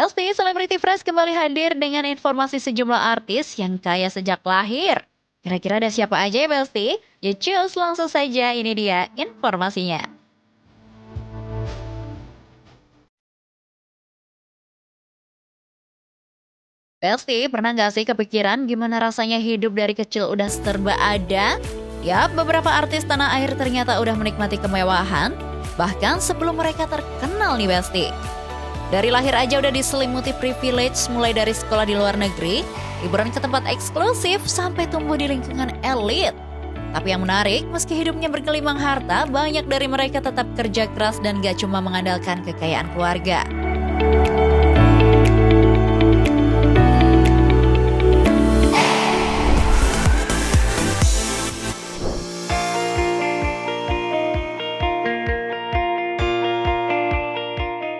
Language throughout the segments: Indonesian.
Besti Celebrity Fresh kembali hadir dengan informasi sejumlah artis yang kaya sejak lahir. Kira-kira ada siapa aja ya Besti? Ya cus, langsung saja ini dia informasinya. Besti, pernah nggak sih kepikiran gimana rasanya hidup dari kecil udah serba ada? Ya, beberapa artis tanah air ternyata udah menikmati kemewahan, bahkan sebelum mereka terkenal nih Besti. Dari lahir aja udah diselimuti privilege mulai dari sekolah di luar negeri, liburan ke tempat eksklusif, sampai tumbuh di lingkungan elit. Tapi yang menarik, meski hidupnya bergelimang harta, banyak dari mereka tetap kerja keras dan gak cuma mengandalkan kekayaan keluarga.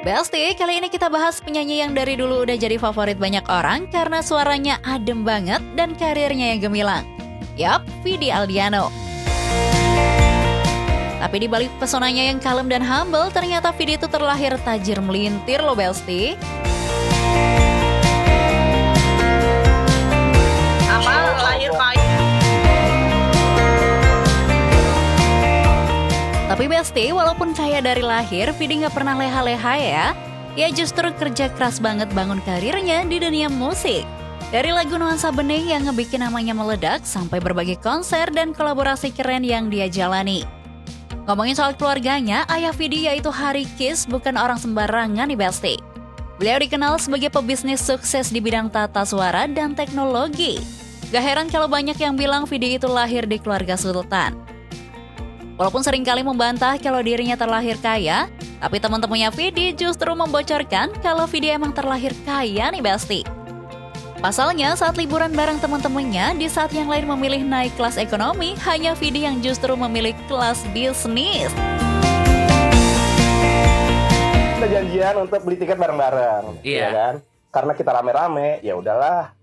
Besti, kali ini kita bahas penyanyi yang dari dulu udah jadi favorit banyak orang karena suaranya adem banget dan karirnya yang gemilang. Yap, Vidi Aldiano. Tapi di balik pesonanya yang kalem dan humble, ternyata Vidi itu terlahir tajir melintir loh Besti. Tapi Besti, walaupun kaya dari lahir, Vidi nggak pernah leha-leha ya. Ia justru kerja keras banget bangun karirnya di dunia musik. Dari lagu Nuansa Bening yang ngebikin namanya meledak, sampai berbagai konser dan kolaborasi keren yang dia jalani. Ngomongin soal keluarganya, ayah Vidi yaitu Hari Kis bukan orang sembarangan nih Besti. Beliau dikenal sebagai pebisnis sukses di bidang tata suara dan teknologi. Gak heran kalau banyak yang bilang Vidi itu lahir di keluarga sultan. Walaupun seringkali membantah kalau dirinya terlahir kaya, tapi teman-temannya Vidi justru membocorkan kalau Vidi emang terlahir kaya nih Besti. Pasalnya saat liburan bareng teman-temannya, di saat yang lain memilih naik kelas ekonomi, hanya Vidi yang justru memilih kelas bisnis. Kita janjian untuk beli tiket bareng-bareng, Iya. ya kan? Karena kita rame-rame, ya udahlah.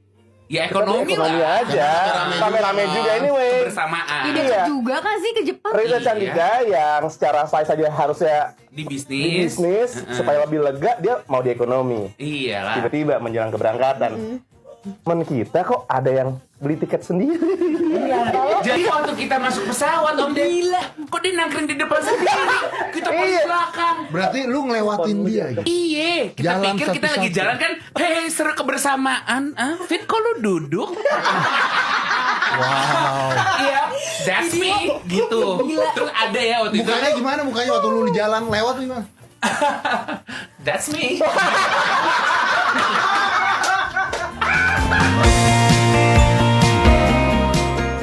Ya Kita beli ekonomi ekonomi lah. aja, rame-rame juga anyway. Bersamaan. Ide Iya. juga kan sih ke Jepang. Reza Iya. Candika yang secara size saja harusnya Di di bisnis. bisnis, supaya lebih lega, dia mau di ekonomi. Iyalah. Tiba-tiba menjelang keberangkatan, temen kita kok ada yang beli tiket sendiri. Jadi waktu kita masuk pesawat Om Gila. Kok dia nangkring di depan sendiri? Kita pas Iya. belakang. Berarti lu ngelewatin dia gitu. Iya, kita Jalan pikir kita lagi satu-satu. jalan kan, hei seru kebersamaan. Fit kok lu duduk? Wow. Iya, that's me. Gitu. Terus ada ya waktu itu. Mukanya gimana mukanya waktu lu di jalan lewat gimana? That's me.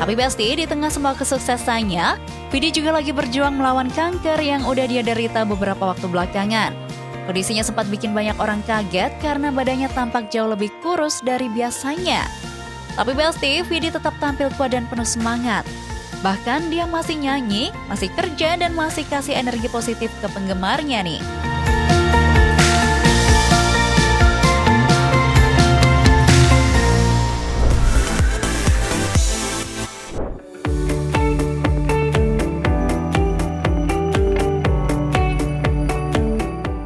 Tapi Besti, di tengah semua kesuksesannya, Vidi juga lagi berjuang melawan kanker yang udah dia derita beberapa waktu belakangan. Kondisinya sempat bikin banyak orang kaget karena badannya tampak jauh lebih kurus dari biasanya. Tapi Besti, Vidi tetap tampil kuat dan penuh semangat. Bahkan dia masih nyanyi, masih kerja, dan masih kasih energi positif ke penggemarnya nih.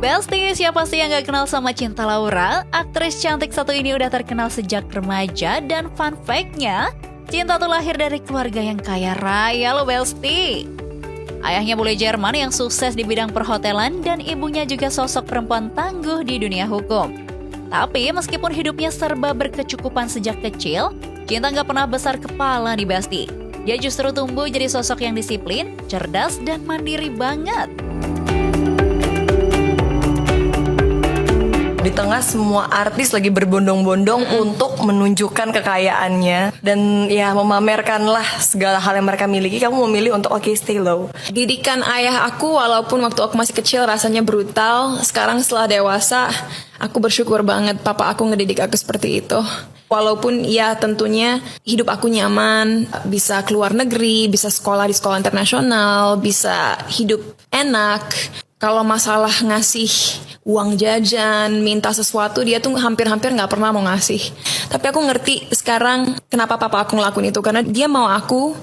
Besti, siapa sih yang gak kenal sama Cinta Laura? Aktris cantik satu ini udah terkenal sejak remaja, dan fun fact-nya, Cinta tuh lahir dari keluarga yang kaya raya loh Besti. Ayahnya bule Jerman yang sukses di bidang perhotelan, dan ibunya juga sosok perempuan tangguh di dunia hukum. Tapi meskipun hidupnya serba berkecukupan sejak kecil, Cinta gak pernah besar kepala nih Besti. Dia justru tumbuh jadi sosok yang disiplin, cerdas, dan mandiri banget. Di tengah semua artis lagi berbondong-bondong untuk menunjukkan kekayaannya dan ya memamerkanlah segala hal yang mereka miliki, kamu memilih untuk stay low. Didikan ayah aku walaupun waktu aku masih kecil rasanya brutal, sekarang setelah dewasa aku bersyukur banget papa aku ngedidik aku seperti itu. Walaupun ya tentunya hidup aku nyaman, bisa keluar negeri, bisa sekolah di sekolah internasional, bisa hidup enak. Kalau masalah ngasih uang jajan, minta sesuatu, dia tuh hampir-hampir gak pernah mau ngasih. Tapi aku ngerti sekarang kenapa papa aku ngelakuin itu. Karena dia mau aku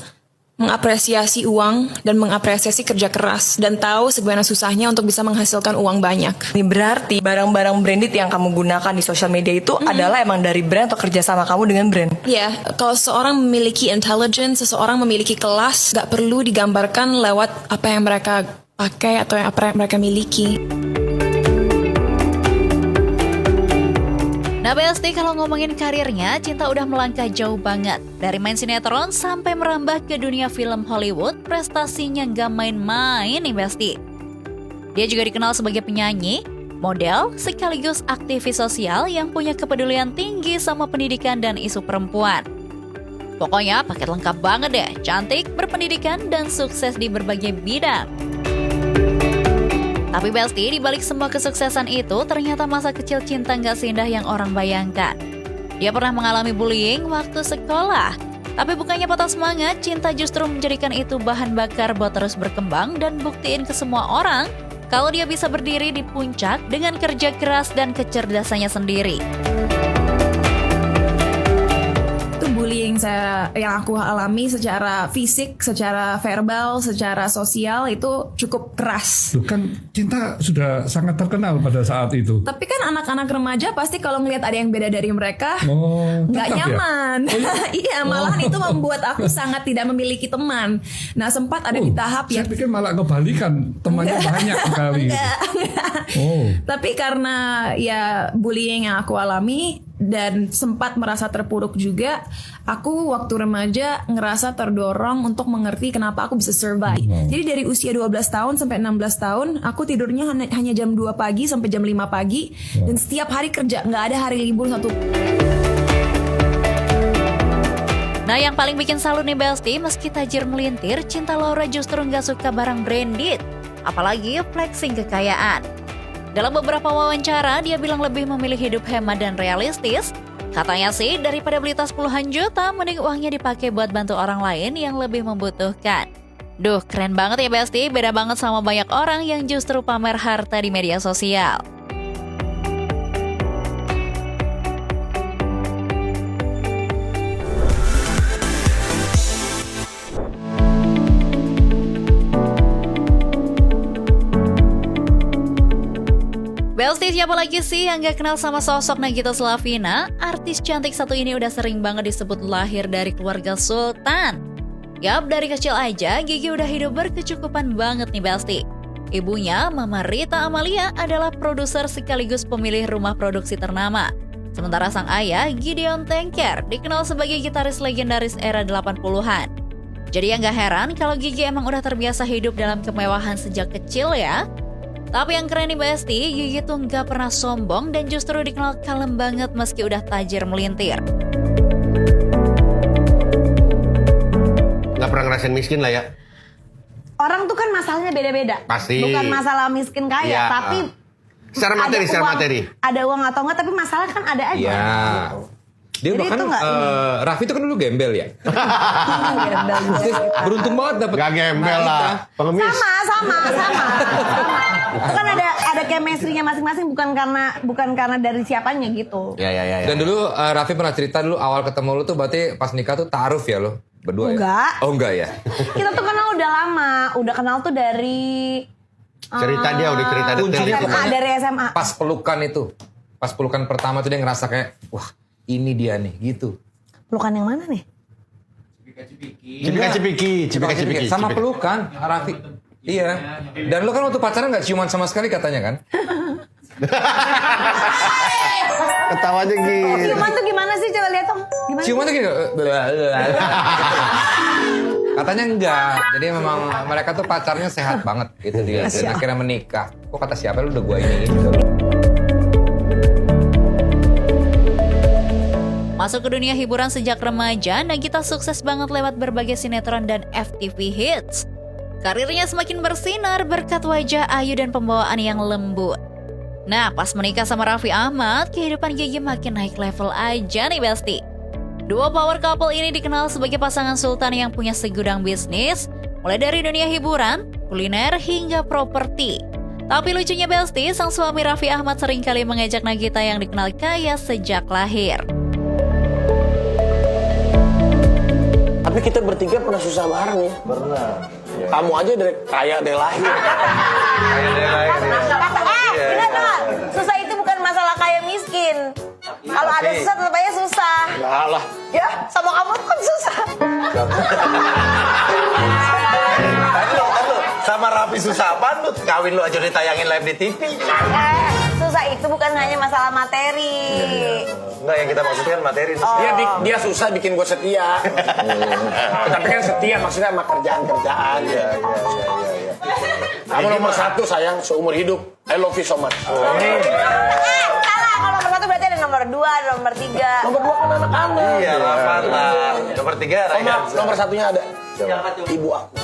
mengapresiasi uang dan mengapresiasi kerja keras dan tahu sebenarnya susahnya untuk bisa menghasilkan uang banyak. Ini berarti barang-barang branded yang kamu gunakan di sosial media itu adalah emang dari brand atau kerja sama kamu dengan brand. Ya, kalau seseorang memiliki intelligence, seseorang memiliki kelas, gak perlu digambarkan lewat apa yang mereka pakai atau apa yang mereka miliki. Nah Besti, kalau ngomongin karirnya, Cinta udah melangkah jauh banget. Dari main sinetron sampai merambah ke dunia film Hollywood, prestasinya gak main-main nih Besti. Dia juga dikenal sebagai penyanyi, model, sekaligus aktivis sosial yang punya kepedulian tinggi sama pendidikan dan isu perempuan. Pokoknya paket lengkap banget deh, cantik, berpendidikan, dan sukses di berbagai bidang. Tapi Besti, dibalik semua kesuksesan itu, ternyata masa kecil Cinta nggak seindah yang orang bayangkan. Dia pernah mengalami bullying waktu sekolah. Tapi bukannya patah semangat, Cinta justru menjadikan itu bahan bakar buat terus berkembang dan buktiin ke semua orang kalau dia bisa berdiri di puncak dengan kerja keras dan kecerdasannya sendiri. Bullying yang aku alami secara fisik, secara verbal, secara sosial itu cukup keras. Loh, kan Cinta sudah sangat terkenal pada saat itu. Tapi kan anak-anak remaja pasti kalau ngelihat ada yang beda dari mereka nggak nyaman. Ya? Iya, malahan itu membuat aku sangat tidak memiliki teman. Nah sempat ada di tahap saya pikir malah kebalikan, temannya banyak sekali. Enggak. Tapi karena ya bullying yang aku alami dan sempat merasa terpuruk juga, aku waktu remaja ngerasa terdorong untuk mengerti kenapa aku bisa survive. Jadi dari usia 12 tahun sampai 16 tahun, aku tidurnya hanya jam 2 pagi sampai jam 5 pagi. Dan setiap hari kerja, nggak ada hari libur satu. Nah yang paling bikin salut nih Besti, meski tajir melintir, Cinta Laura justru nggak suka barang branded. Apalagi flexing kekayaan. Dalam beberapa wawancara, dia bilang lebih memilih hidup hemat dan realistis. Katanya sih, daripada beli tas puluhan juta, mending uangnya dipakai buat bantu orang lain yang lebih membutuhkan. Duh, keren banget ya Besti, beda banget sama banyak orang yang justru pamer harta di media sosial. Besti, siapa lagi sih yang gak kenal sama sosok Nagita Slavina? Artis cantik satu ini udah sering banget disebut lahir dari keluarga sultan. Yap, dari kecil aja Gigi udah hidup berkecukupan banget nih Besti. Ibunya, Mama Rita Amalia, adalah produser sekaligus pemilik rumah produksi ternama. Sementara sang ayah, Gideon Tengker, dikenal sebagai gitaris legendaris era 80-an. Jadi ya gak heran kalau Gigi emang udah terbiasa hidup dalam kemewahan sejak kecil ya. Tapi yang keren nih Besti, Gigi tuh gak pernah sombong dan justru dikenal kalem banget meski udah tajir melintir. Gak pernah ngerasain miskin lah ya. Orang tuh kan masalahnya beda-beda. Pasti. Bukan masalah miskin kaya, Ya. tapi Secara materi, secara materi. Ada uang atau enggak, tapi masalah kan ada aja. Iya. Gitu. Dia Jadi bahkan itu nggak Raffi itu kan dulu gembel ya. Beruntung banget dapet. Gak gembel lah. Pengemis. Sama. Itu kan ada chemistry-nya masing-masing, bukan karena dari siapanya gitu. Ya. Dan dulu Raffi pernah cerita dulu awal ketemu lu tuh berarti pas nikah tuh taaruf ya lo berdua Enggak. ya? Oh enggak ya? Kita tuh kenal udah lama, udah kenal tuh dari Cerita dia udah cerita Kuncinya detail. kemana? dari SMA. Pas pelukan pertama tuh dia ngerasa kayak wah ini dia nih gitu. Pelukan yang mana nih? Cipika-cipiki. Sama pelukan Raffi. Iya. Dan lu kan waktu pacaran gak ciuman sama sekali katanya kan? Ketawanya gitu. Ciuman tuh gimana sih? Coba lihat dong. Gimana? Ciuman tuh gitu. Katanya enggak. Jadi memang mereka tuh pacarnya sehat banget gitu dia. Dan akhirnya menikah. Kok kata siapa lu udah gua ini gitu. Masuk ke dunia hiburan sejak remaja, Nagita sukses banget lewat berbagai sinetron dan FTV hits. Karirnya semakin bersinar berkat wajah ayu dan pembawaan yang lembut. Nah, pas menikah sama Raffi Ahmad, kehidupan Gigi makin naik level aja nih Besti. Dua power couple ini dikenal sebagai pasangan sultan yang punya segudang bisnis, mulai dari dunia hiburan, kuliner, hingga properti. Tapi lucunya Besti, sang suami Raffi Ahmad seringkali mengajak Nagita yang dikenal kaya sejak lahir. Tapi kita bertiga pernah susah bareng ya. Pernah. Kamu aja dari kaya dari lahir. Susah itu bukan masalah kaya miskin. Kalau ada susah tetap aja susah. Enggak lah. Ya, sama kamu kan susah. Tadi lo, sama Raffi susah apaan lu? Kawin lu aja ditayangin live di TV. Susah itu bukan hanya masalah materi. Enggak, yang kita maksudkan materi. Dia susah bikin gue setia. Tapi kan setia maksudnya sama kerjaan-kerjaan. Iya. Kamu nomor 1 sayang seumur hidup. I love you so much. Salah, kalau nomor 1 berarti ada nomor 2, ada nomor 3. Nomor 2 kan anak-anak. Iya, Rafathar. Nomor 3 Raihan. Nomor 1-nya ada. Ibu aku.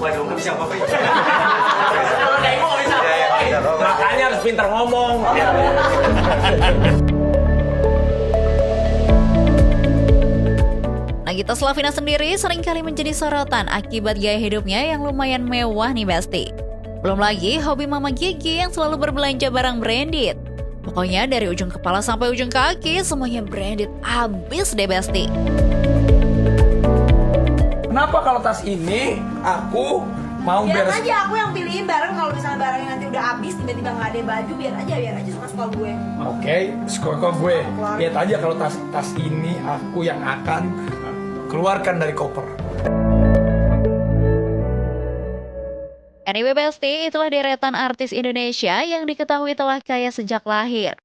Waduh, nggak bisa apa-apa ya. Kalau nggak mau bisa. Makanya harus pintar ngomong. Nagita Slavina sendiri seringkali menjadi sorotan akibat gaya hidupnya yang lumayan mewah nih Besti. Belum lagi hobi Mama Gigi yang selalu berbelanja barang branded. Pokoknya dari ujung kepala sampai ujung kaki semuanya branded abis deh Besti. Kenapa kalau tas ini aku mau Biar beres? aja aku yang pilihin barang, kalau misalnya barangnya nanti udah habis tiba-tiba nggak ada baju, biar aja suka-suka gue. Oke, suka gue. Lihat aja kalau tas ini aku yang akan keluarkan dari koper. Anyway Besti, itulah deretan artis Indonesia yang diketahui telah kaya sejak lahir.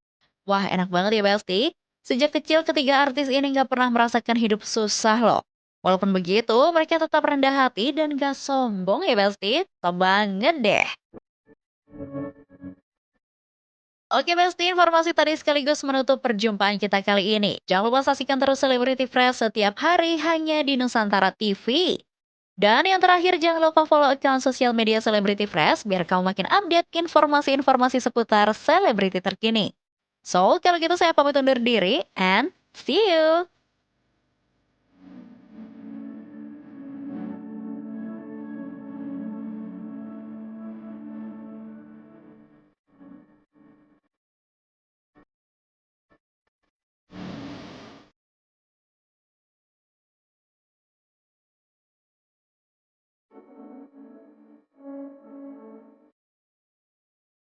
Wah enak banget ya Besti. Sejak kecil ketiga artis ini gak pernah merasakan hidup susah loh. Walaupun begitu, mereka tetap rendah hati dan gak sombong ya Besti. Top banget deh. Oke Besti, informasi tadi sekaligus menutup perjumpaan kita kali ini. Jangan lupa saksikan terus Celebrity Fresh setiap hari hanya di Nusantara TV. Dan yang terakhir, jangan lupa follow akun sosial media Celebrity Fresh biar kamu makin update informasi-informasi seputar selebriti terkini. So, kalau gitu saya pamit undur diri and see you!